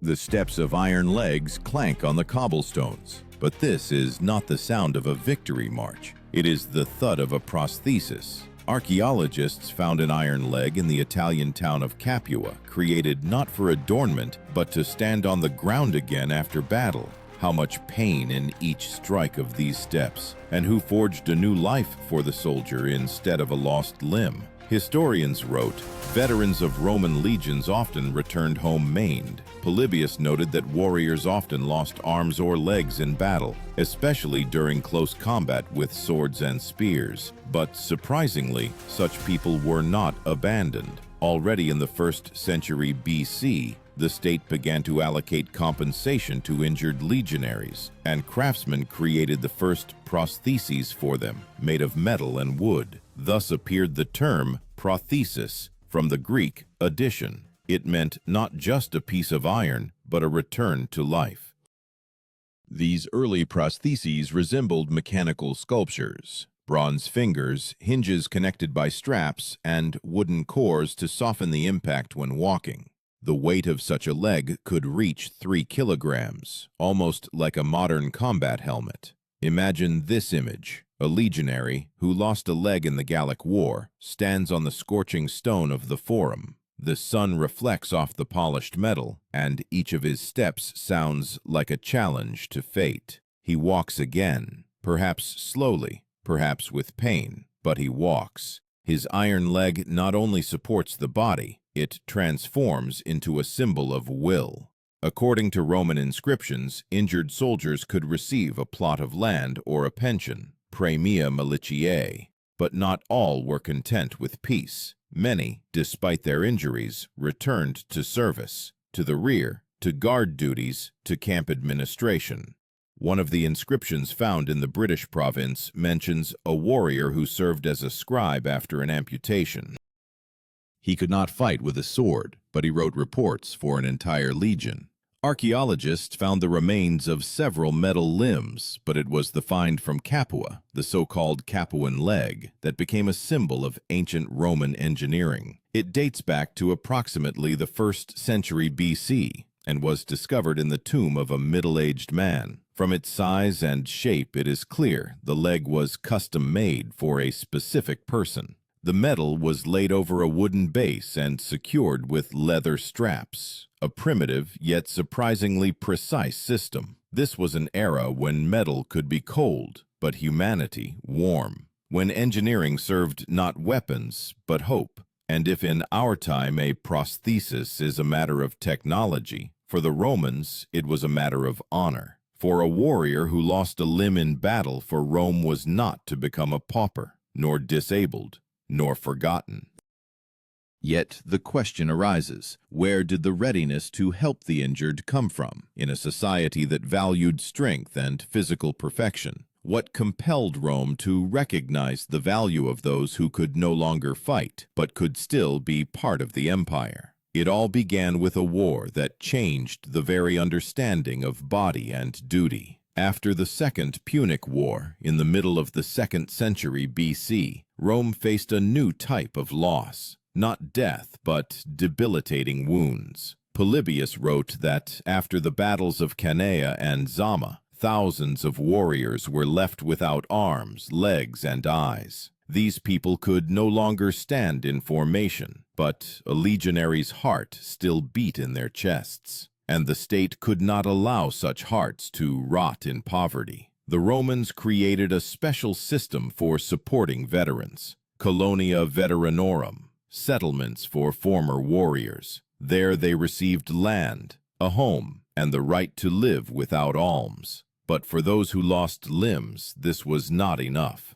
The steps of iron legs clank on the cobblestones, but this is not the sound of a victory march. It is the thud of a prosthesis. Archaeologists found an iron leg in the Italian town of Capua, created not for adornment, but to stand on the ground again after battle. How much pain in each strike of these steps, and who forged a new life for the soldier instead of a lost limb. Historians wrote, veterans of Roman legions often returned home maimed. Polybius noted that warriors often lost arms or legs in battle, especially during close combat with swords and spears. But surprisingly, such people were not abandoned. Already in the 1st century BC, the state began to allocate compensation to injured legionaries, and craftsmen created the first prostheses for them, made of metal and wood. Thus appeared the term prosthesis, from the Greek addition. It meant not just a piece of iron, but a return to life. These early prostheses resembled mechanical sculptures. Bronze fingers, hinges connected by straps, and wooden cores to soften the impact when walking. The weight of such a leg could reach 3 kilograms, almost like a modern combat helmet. Imagine this image. A legionary, who lost a leg in the Gallic War, stands on the scorching stone of the Forum. The sun reflects off the polished metal, and each of his steps sounds like a challenge to fate. He walks again, perhaps slowly, perhaps with pain, but he walks. His iron leg not only supports the body, it transforms into a symbol of will. According to Roman inscriptions, injured soldiers could receive a plot of land or a pension, praemia militiae. But not all were content with peace. Many, despite their injuries, returned to service, to the rear, to guard duties, to camp administration. One of the inscriptions found in the British province mentions a warrior who served as a scribe after an amputation. He could not fight with a sword, but he wrote reports for an entire legion. Archaeologists found the remains of several metal limbs, but it was the find from Capua, the so-called Capuan leg, that became a symbol of ancient Roman engineering. It dates back to approximately the 1st century BC and was discovered in the tomb of a middle-aged man. From its size and shape, it is clear the leg was custom-made for a specific person. The metal was laid over a wooden base and secured with leather straps, a primitive yet surprisingly precise system. This was an era when metal could be cold, but humanity warm, when engineering served not weapons, but hope. And if in our time a prosthesis is a matter of technology, for the Romans it was a matter of honor. For a warrior who lost a limb in battle, for Rome was not to become a pauper, nor disabled, nor forgotten. Yet the question arises, where did the readiness to help the injured come from? In a society that valued strength and physical perfection, what compelled Rome to recognize the value of those who could no longer fight, but could still be part of the empire? It all began with a war that changed the very understanding of body and duty. After the Second Punic War, in the middle of the 2nd century BC, Rome faced a new type of loss. Not death, but debilitating wounds. Polybius wrote that after the battles of Cannae and Zama, thousands of warriors were left without arms, legs, and eyes. These people could no longer stand in formation, but a legionary's heart still beat in their chests, and the state could not allow such hearts to rot in poverty. The Romans created a special system for supporting veterans, colonia veteranorum, settlements for former warriors. There they received land, a home, and the right to live without alms. But for those who lost limbs, this was not enough.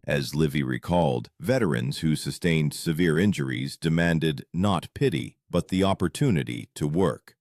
As Livy recalled, veterans who sustained severe injuries demanded not pity, but the opportunity to work.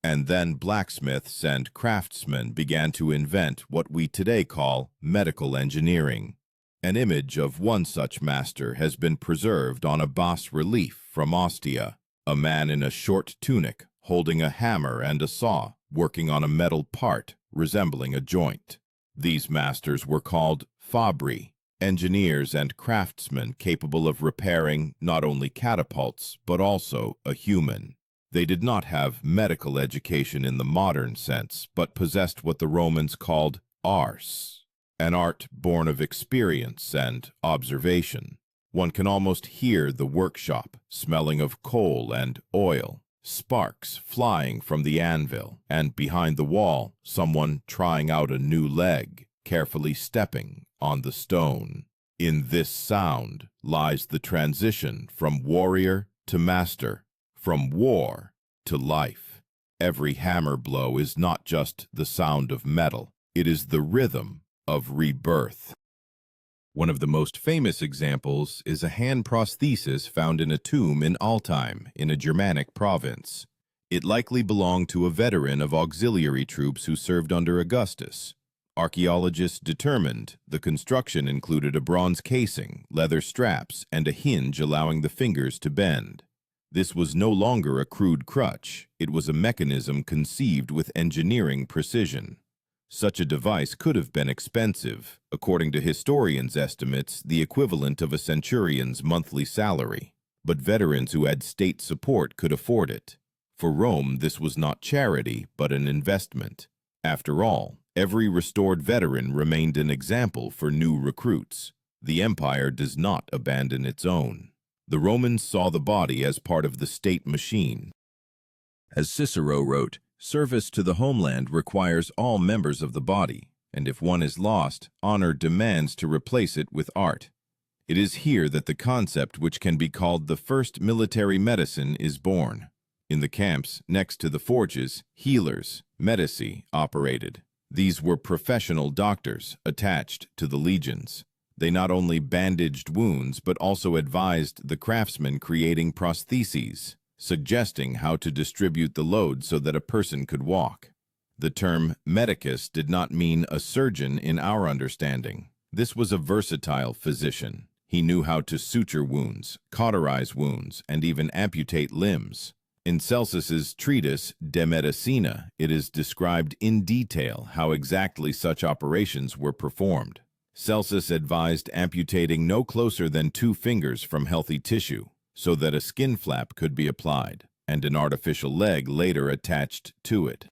And then blacksmiths and craftsmen began to invent what we today call medical engineering. An image of one such master has been preserved on a bas-relief from Ostia, a man in a short tunic, holding a hammer and a saw, working on a metal part resembling a joint. These masters were called fabri, engineers and craftsmen capable of repairing not only catapults, but also a human. They did not have medical education in the modern sense, but possessed what the Romans called ars, an art born of experience and observation. One can almost hear the workshop smelling of coal and oil, sparks flying from the anvil, and behind the wall, someone trying out a new leg, carefully stepping on the stone. In this sound lies the transition from warrior to master, from war to life. Every hammer blow is not just the sound of metal, it is the rhythm of rebirth. One of the most famous examples is a hand prosthesis found in a tomb in Altheim, in a Germanic province. It likely belonged to a veteran of auxiliary troops who served under Augustus. Archaeologists determined the construction included a bronze casing, leather straps, and a hinge allowing the fingers to bend. This was no longer a crude crutch, it was a mechanism conceived with engineering precision. Such a device could have been expensive, according to historians' estimates, the equivalent of a centurion's monthly salary. But veterans who had state support could afford it. For Rome, this was not charity, but an investment. After all, every restored veteran remained an example for new recruits. The empire does not abandon its own. The Romans saw the body as part of the state machine. As Cicero wrote, "Service to the homeland requires all members of the body, and if one is lost, honor demands to replace it with art." It is here that the concept which can be called the first military medicine is born. In the camps, next to the forges, healers, medici, operated. These were professional doctors attached to the legions. They not only bandaged wounds, but also advised the craftsmen creating prostheses, suggesting how to distribute the load so that a person could walk. The term medicus did not mean a surgeon in our understanding. This was a versatile physician. He knew how to suture wounds, cauterize wounds, and even amputate limbs. In Celsus's treatise De Medicina, it is described in detail how exactly such operations were performed. Celsus advised amputating no closer than 2 fingers from healthy tissue, so that a skin flap could be applied, and an artificial leg later attached to it.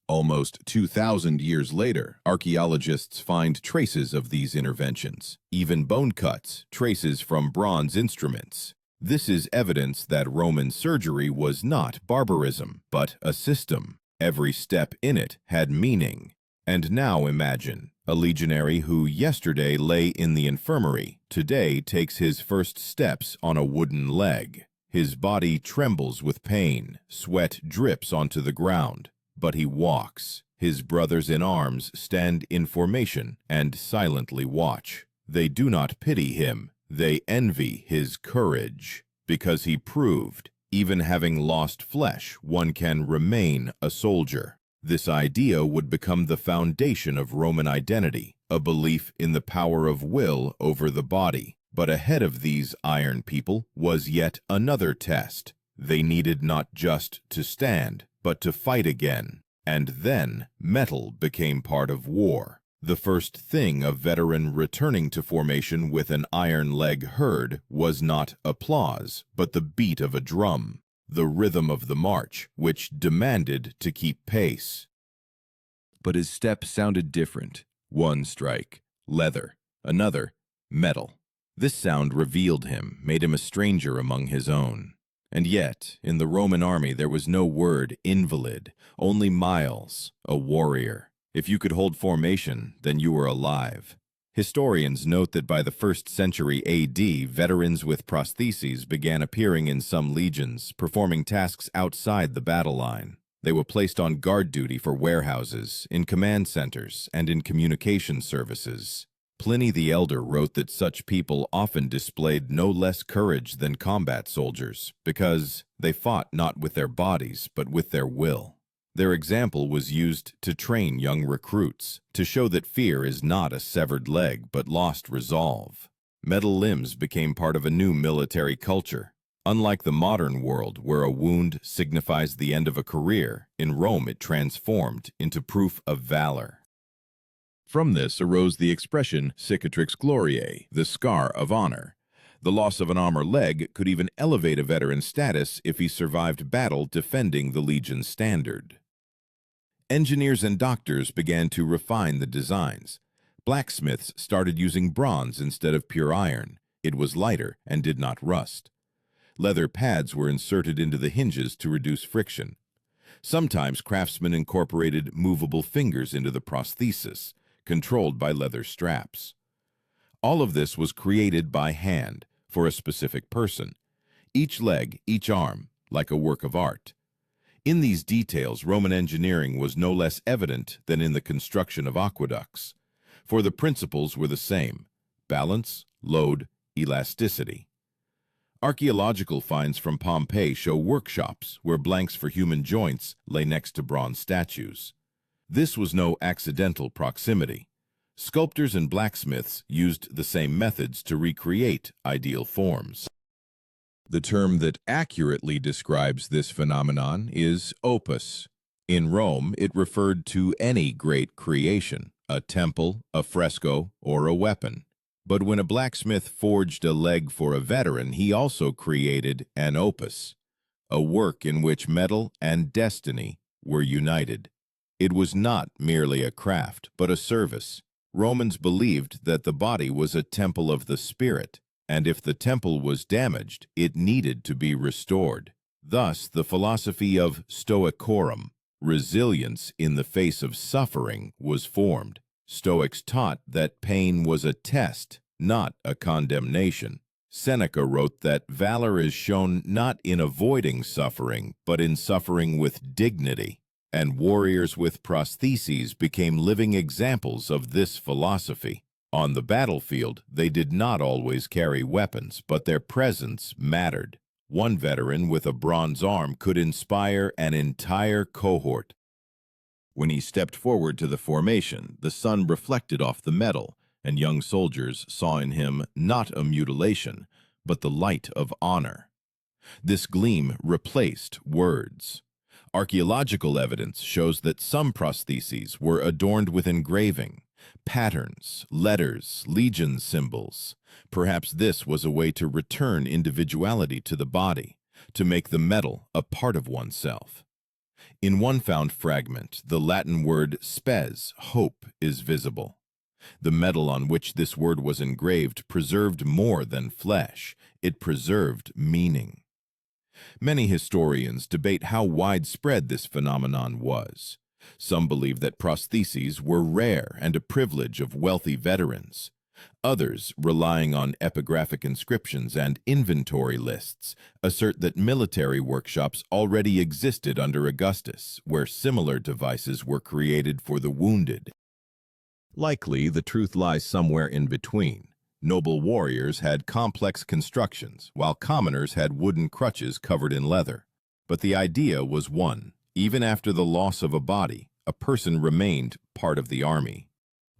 Almost 2,000 years later, archaeologists find traces of these interventions, even bone cuts, traces from bronze instruments. This is evidence that Roman surgery was not barbarism, but a system. Every step in it had meaning. And now imagine a legionary who yesterday lay in the infirmary, today takes his first steps on a wooden leg. His body trembles with pain, sweat drips onto the ground, but he walks. His brothers in arms stand in formation and silently watch. They do not pity him, they envy his courage, because he proved, even having lost flesh, one can remain a soldier. This idea would become the foundation of Roman identity, a belief in the power of will over the body. But ahead of these iron people was yet another test. They needed not just to stand, but to fight again. And then metal became part of war. The first thing a veteran returning to formation with an iron leg heard was not applause, but the beat of a drum. The rhythm of the march, which demanded to keep pace. But his step sounded different. One strike, leather; another, metal. This sound revealed him, made him a stranger among his own. And yet, in the Roman army there was no word invalid, only miles, a warrior. If you could hold formation, then you were alive. Historians note that by the 1st century AD, veterans with prostheses began appearing in some legions, performing tasks outside the battle line. They were placed on guard duty for warehouses, in command centers, and in communication services. Pliny the Elder wrote that such people often displayed no less courage than combat soldiers, because they fought not with their bodies, but with their will. Their example was used to train young recruits, to show that fear is not a severed leg, but lost resolve. Metal limbs became part of a new military culture. Unlike the modern world, where a wound signifies the end of a career, in Rome it transformed into proof of valor. From this arose the expression cicatrix gloriae, the scar of honor. The loss of an arm or leg could even elevate a veteran's status if he survived battle defending the Legion's standard. Engineers and doctors began to refine the designs. Blacksmiths started using bronze instead of pure iron. It was lighter and did not rust. Leather pads were inserted into the hinges to reduce friction. Sometimes craftsmen incorporated movable fingers into the prosthesis, controlled by leather straps. All of this was created by hand for a specific person. Each leg, each arm, like a work of art. In these details, Roman engineering was no less evident than in the construction of aqueducts, for the principles were the same: balance, load, elasticity. Archaeological finds from Pompeii show workshops where blanks for human joints lay next to bronze statues. This was no accidental proximity. Sculptors and blacksmiths used the same methods to recreate ideal forms. The term that accurately describes this phenomenon is opus. In Rome, it referred to any great creation, a temple, a fresco, or a weapon. But when a blacksmith forged a leg for a veteran, he also created an opus, a work in which metal and destiny were united. It was not merely a craft, but a service. Romans believed that the body was a temple of the spirit, and if the temple was damaged, it needed to be restored. Thus, the philosophy of stoicorum, resilience in the face of suffering, was formed. Stoics taught that pain was a test, not a condemnation. Seneca wrote that valor is shown not in avoiding suffering, but in suffering with dignity, and warriors with prostheses became living examples of this philosophy. On the battlefield, they did not always carry weapons, but their presence mattered. One veteran with a bronze arm could inspire an entire cohort. When he stepped forward to the formation, the sun reflected off the metal, and young soldiers saw in him not a mutilation, but the light of honor. This gleam replaced words. Archaeological evidence shows that some prostheses were adorned with engraving, patterns, letters, legion symbols. Perhaps this was a way to return individuality to the body, to make the metal a part of oneself. In one found fragment, the Latin word spes, hope, is visible. The metal on which this word was engraved preserved more than flesh. It preserved meaning. Many historians debate how widespread this phenomenon was. Some believe that prostheses were rare and a privilege of wealthy veterans. Others, relying on epigraphic inscriptions and inventory lists, assert that military workshops already existed under Augustus, where similar devices were created for the wounded. Likely, the truth lies somewhere in between. Noble warriors had complex constructions, while commoners had wooden crutches covered in leather. But the idea was one. Even after the loss of a body, a person remained part of the army.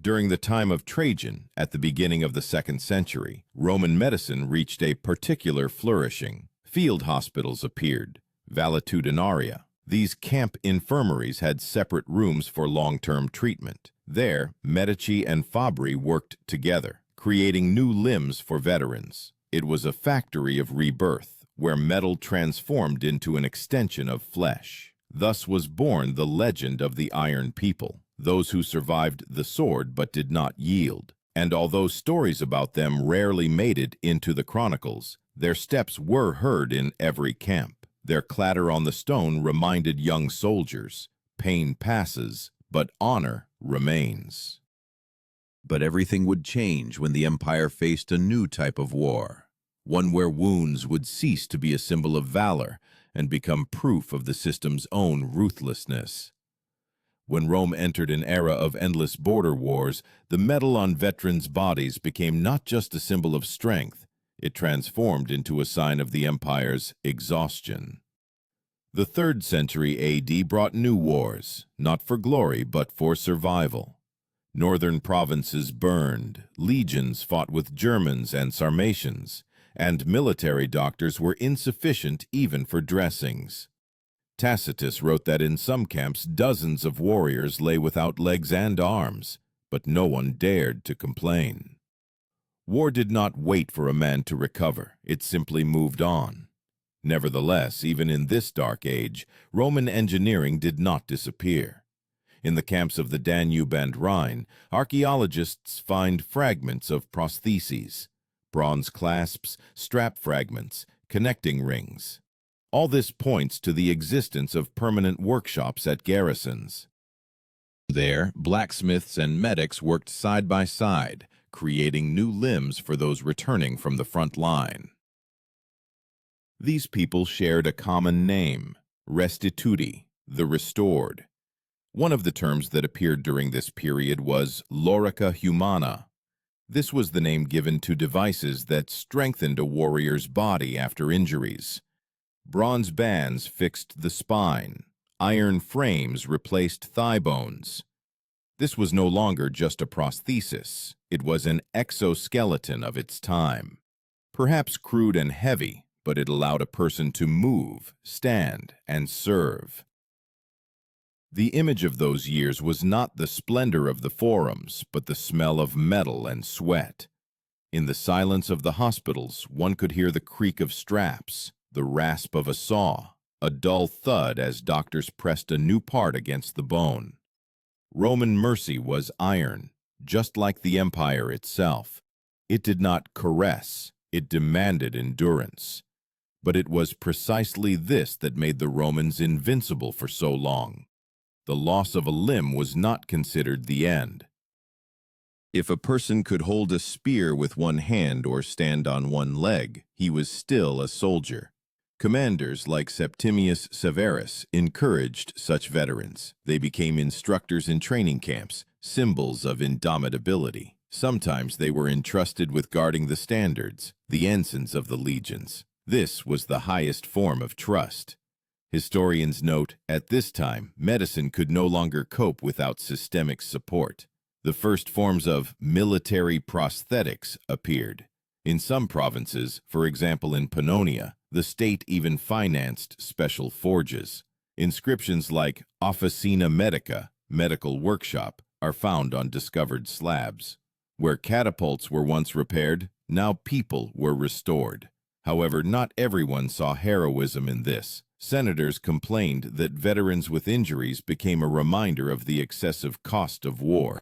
During the time of Trajan, at the beginning of the 2nd century, Roman medicine reached a particular flourishing. Field hospitals appeared, valetudinaria. These camp infirmaries had separate rooms for long-term treatment. There, Medici and Fabri worked together, creating new limbs for veterans. It was a factory of rebirth, where metal transformed into an extension of flesh. Thus was born the legend of the Iron People, those who survived the sword but did not yield. And although stories about them rarely made it into the chronicles, their steps were heard in every camp. Their clatter on the stone reminded young soldiers, pain passes, but honor remains. But everything would change when the empire faced a new type of war, one where wounds would cease to be a symbol of valor and become proof of the system's own ruthlessness. When Rome entered an era of endless border wars, the metal on veterans' bodies became not just a symbol of strength, it transformed into a sign of the empire's exhaustion. The 3rd century AD brought new wars, not for glory but for survival. Northern provinces burned, legions fought with Germans and Sarmatians, and military doctors were insufficient even for dressings. Tacitus wrote that in some camps dozens of warriors lay without legs and arms, but no one dared to complain. War did not wait for a man to recover, it simply moved on. Nevertheless, even in this dark age, Roman engineering did not disappear. In the camps of the Danube and Rhine, archaeologists find fragments of prostheses, bronze clasps, strap fragments, connecting rings. All this points to the existence of permanent workshops at garrisons. There, blacksmiths and medics worked side by side, creating new limbs for those returning from the front line. These people shared a common name, restituti, the restored. One of the terms that appeared during this period was lorica humana. This was the name given to devices that strengthened a warrior's body after injuries. Bronze bands fixed the spine. Iron frames replaced thigh bones. This was no longer just a prosthesis. It was an exoskeleton of its time. Perhaps crude and heavy, but it allowed a person to move, stand, and serve. The image of those years was not the splendor of the forums, but the smell of metal and sweat. In the silence of the hospitals, one could hear the creak of straps, the rasp of a saw, a dull thud as doctors pressed a new part against the bone. Roman mercy was iron, just like the empire itself. It did not caress, it demanded endurance. But it was precisely this that made the Romans invincible for so long. The loss of a limb was not considered the end. If a person could hold a spear with one hand or stand on one leg, he was still a soldier. Commanders like Septimius Severus encouraged such veterans. They became instructors in training camps, symbols of indomitability. Sometimes they were entrusted with guarding the standards, the ensigns of the legions. This was the highest form of trust. Historians note, at this time, medicine could no longer cope without systemic support. The first forms of military prosthetics appeared. In some provinces, for example in Pannonia, the state even financed special forges. Inscriptions like Officina Medica, medical workshop, are found on discovered slabs. Where catapults were once repaired, now people were restored. However, not everyone saw heroism in this. Senators complained that veterans with injuries became a reminder of the excessive cost of war.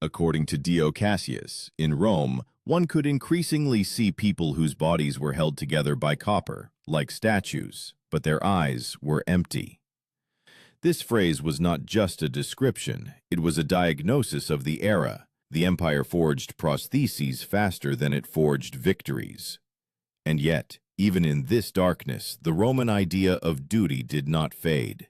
According to Dio Cassius, in Rome, one could increasingly see people whose bodies were held together by copper, like statues, but their eyes were empty. This phrase was not just a description, it was a diagnosis of the era. The empire forged prostheses faster than it forged victories. And yet, even in this darkness, the Roman idea of duty did not fade.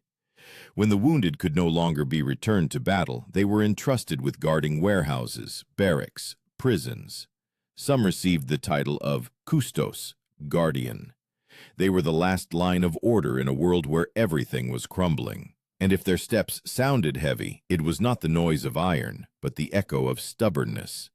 When the wounded could no longer be returned to battle, they were entrusted with guarding warehouses, barracks, prisons. Some received the title of kustos, guardian. They were the last line of order in a world where everything was crumbling. And if their steps sounded heavy, it was not the noise of iron, but the echo of stubbornness.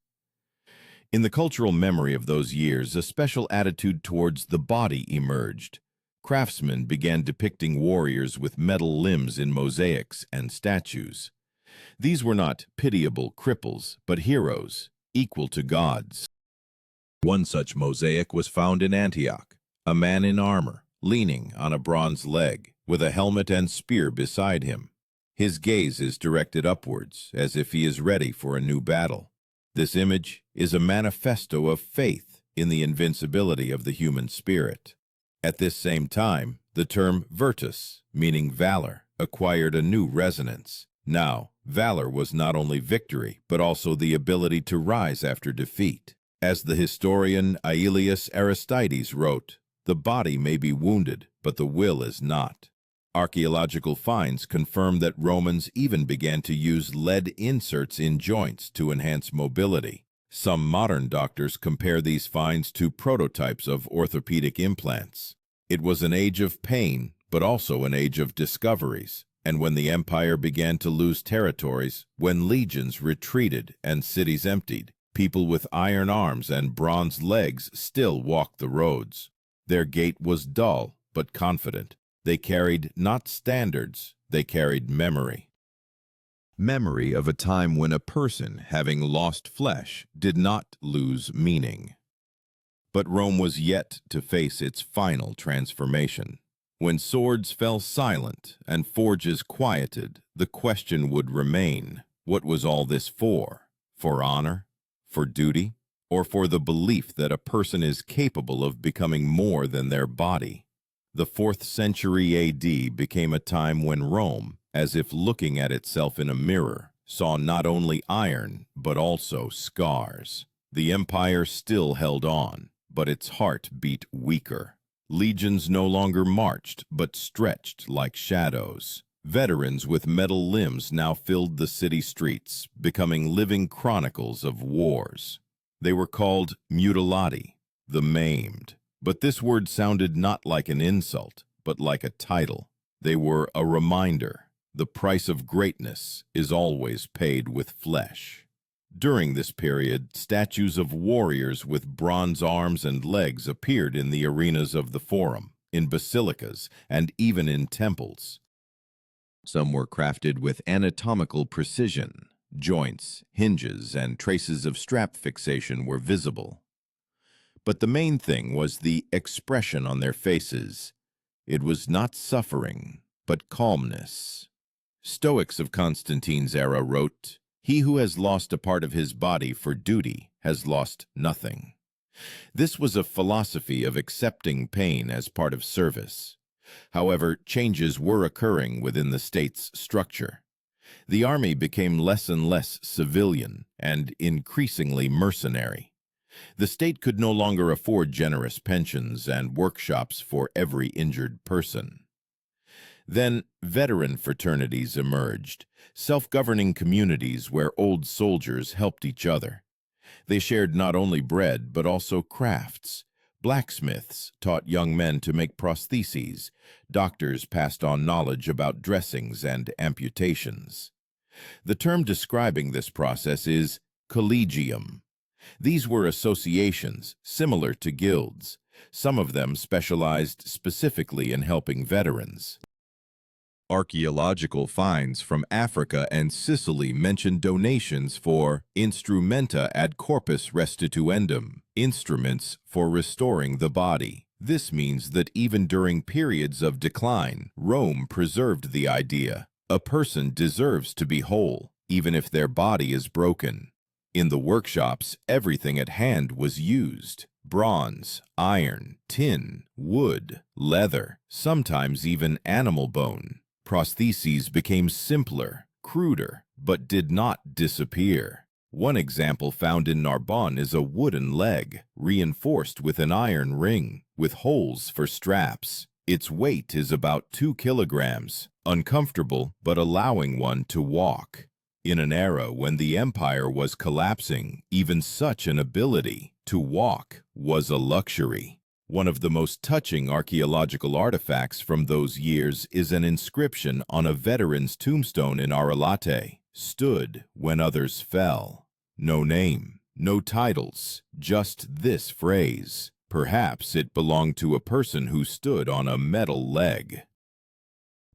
In the cultural memory of those years, a special attitude towards the body emerged. Craftsmen began depicting warriors with metal limbs in mosaics and statues. These were not pitiable cripples, but heroes, equal to gods. One such mosaic was found in Antioch, a man in armor, leaning on a bronze leg, with a helmet and spear beside him. His gaze is directed upwards, as if he is ready for a new battle. This image is a manifesto of faith in the invincibility of the human spirit. At this same time, the term virtus, meaning valor, acquired a new resonance. Now, valor was not only victory, but also the ability to rise after defeat. As the historian Aelius Aristides wrote, "The body may be wounded, but the will is not." Archaeological finds confirm that Romans even began to use lead inserts in joints to enhance mobility. Some modern doctors compare these finds to prototypes of orthopedic implants. It was an age of pain, but also an age of discoveries. And when the empire began to lose territories, when legions retreated and cities emptied, people with iron arms and bronze legs still walked the roads. Their gait was dull, but confident. They carried not standards, they carried memory. Memory of a time when a person, having lost flesh, did not lose meaning. But Rome was yet to face its final transformation. When swords fell silent and forges quieted, the question would remain, what was all this for? For honor? For duty? Or for the belief that a person is capable of becoming more than their body? The 4th century AD became a time when Rome, as if looking at itself in a mirror, saw not only iron, but also scars. The empire still held on, but its heart beat weaker. Legions no longer marched, but stretched like shadows. Veterans with metal limbs now filled the city streets, becoming living chronicles of wars. They were called mutilati, the maimed. But this word sounded not like an insult, but like a title. They were a reminder. The price of greatness is always paid with flesh. During this period, statues of warriors with bronze arms and legs appeared in the arenas of the Forum, in basilicas, and even in temples. Some were crafted with anatomical precision. Joints, hinges, and traces of strap fixation were visible. But the main thing was the expression on their faces. It was not suffering, but calmness. Stoics of Constantine's era wrote, "He who has lost a part of his body for duty has lost nothing." This was a philosophy of accepting pain as part of service. However, changes were occurring within the state's structure. The army became less and less civilian and increasingly mercenary. The state could no longer afford generous pensions and workshops for every injured person. Then veteran fraternities emerged, self-governing communities where old soldiers helped each other. They shared not only bread but also crafts. Blacksmiths taught young men to make prostheses. Doctors passed on knowledge about dressings and amputations. The term describing this process is collegium. These were associations, similar to guilds. Some of them specialized specifically in helping veterans. Archaeological finds from Africa and Sicily mention donations for instrumenta ad corpus restituendum, instruments for restoring the body. This means that even during periods of decline, Rome preserved the idea. A person deserves to be whole, even if their body is broken. In the workshops, everything at hand was used. Bronze, iron, tin, wood, leather, sometimes even animal bone. Prostheses became simpler, cruder, but did not disappear. One example found in Narbonne is a wooden leg, reinforced with an iron ring, with holes for straps. Its weight is about 2 kilograms, uncomfortable but allowing one to walk. In an era when the empire was collapsing, even such an ability to walk was a luxury. One of the most touching archaeological artifacts from those years is an inscription on a veteran's tombstone in Arelate, "Stood when others fell." No name, no titles, just this phrase. Perhaps it belonged to a person who stood on a metal leg.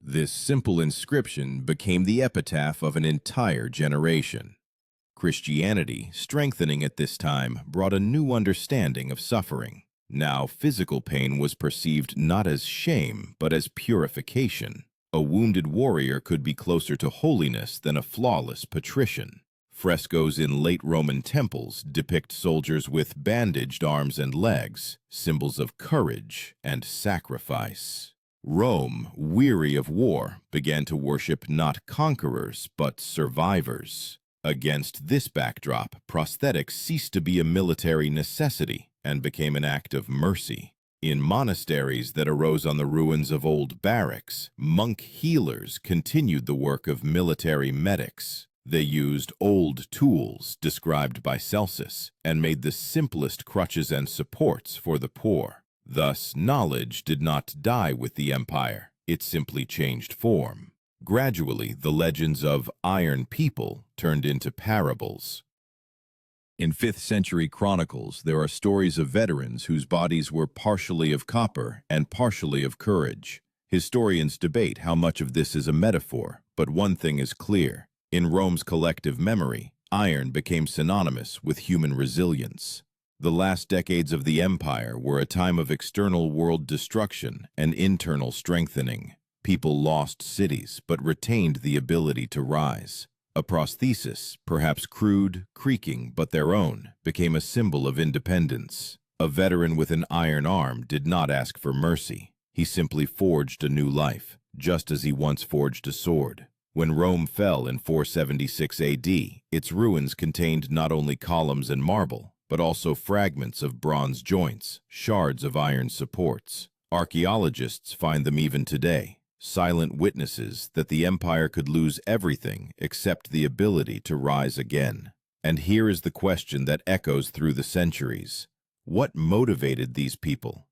This simple inscription became the epitaph of an entire generation. Christianity, strengthening at this time, brought a new understanding of suffering. Now, physical pain was perceived not as shame, but as purification. A wounded warrior could be closer to holiness than a flawless patrician. Frescoes in late Roman temples depict soldiers with bandaged arms and legs, symbols of courage and sacrifice. Rome, weary of war, began to worship not conquerors, but survivors. Against this backdrop, prosthetics ceased to be a military necessity and became an act of mercy. In monasteries that arose on the ruins of old barracks, monk healers continued the work of military medics. They used old tools, described by Celsus, and made the simplest crutches and supports for the poor. Thus, knowledge did not die with the empire, it simply changed form. Gradually, the legends of Iron People turned into parables. In 5th century chronicles, there are stories of veterans whose bodies were partially of copper and partially of courage. Historians debate how much of this is a metaphor, but one thing is clear. In Rome's collective memory, iron became synonymous with human resilience. The last decades of the empire were a time of external world destruction and internal strengthening. People lost cities but retained the ability to rise. A prosthesis, perhaps crude, creaking, but their own, became a symbol of independence. A veteran with an iron arm did not ask for mercy. He simply forged a new life, just as he once forged a sword. When Rome fell in 476 AD, its ruins contained not only columns and marble, but also fragments of bronze joints, shards of iron supports. Archaeologists find them even today, silent witnesses that the empire could lose everything except the ability to rise again. And here is the question that echoes through the centuries. What motivated these people?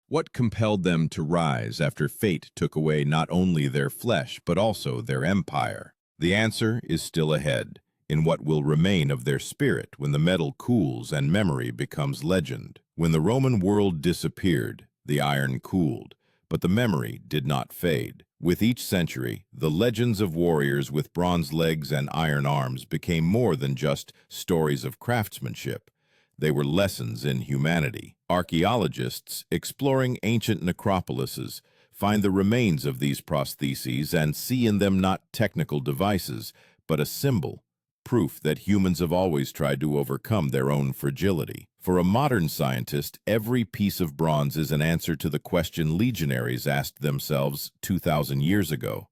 What compelled them to rise after fate took away not only their flesh but also their empire? The answer is still ahead, in what will remain of their spirit when the metal cools and memory becomes legend. When the Roman world disappeared, the iron cooled, but the memory did not fade. With each century, the legends of warriors with bronze legs and iron arms became more than just stories of craftsmanship. They were lessons in humanity. Archaeologists exploring ancient necropolises find the remains of these prostheses and see in them not technical devices, but a symbol, proof that humans have always tried to overcome their own fragility. For a modern scientist, every piece of bronze is an answer to the question legionaries asked themselves 2,000 years ago.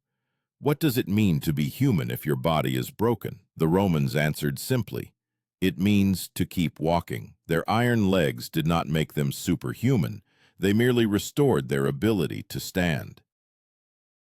What does it mean to be human if your body is broken? The Romans answered simply, it means to keep walking. Their iron legs did not make them superhuman. They merely restored their ability to stand.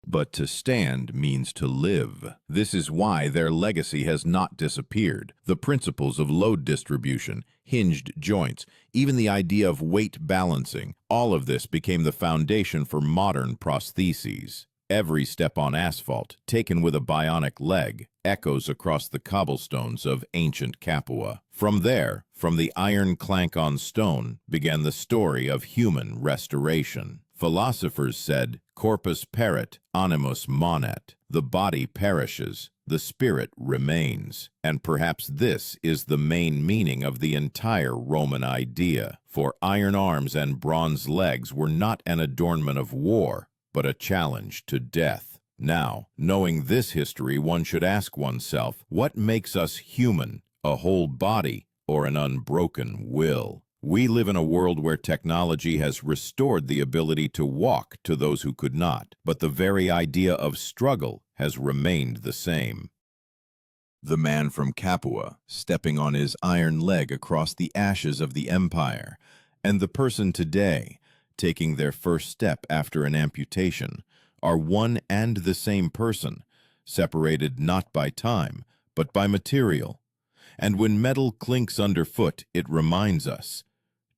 But to stand means to live. This is why their legacy has not disappeared. The principles of load distribution, hinged joints, even the idea of weight balancing, all of this became the foundation for modern prostheses. Every step on asphalt, taken with a bionic leg, echoes across the cobblestones of ancient Capua. From there, from the iron clank on stone, began the story of human restoration. Philosophers said, corpus perit, animus monet. The body perishes, the spirit remains. And perhaps this is the main meaning of the entire Roman idea. For iron arms and bronze legs were not an adornment of war, but a challenge to death. Now, knowing this history, one should ask oneself, what makes us human? A whole body or an unbroken will? We live in a world where technology has restored the ability to walk to those who could not, but the very idea of struggle has remained the same. The man from Capua, stepping on his iron leg across the ashes of the empire, and the person today, taking their first step after an amputation, are one and the same person, separated not by time, but by material. And when metal clinks underfoot, it reminds us,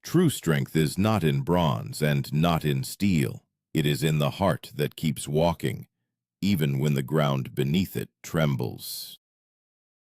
true strength is not in bronze and not in steel. It is in the heart that keeps walking, even when the ground beneath it trembles.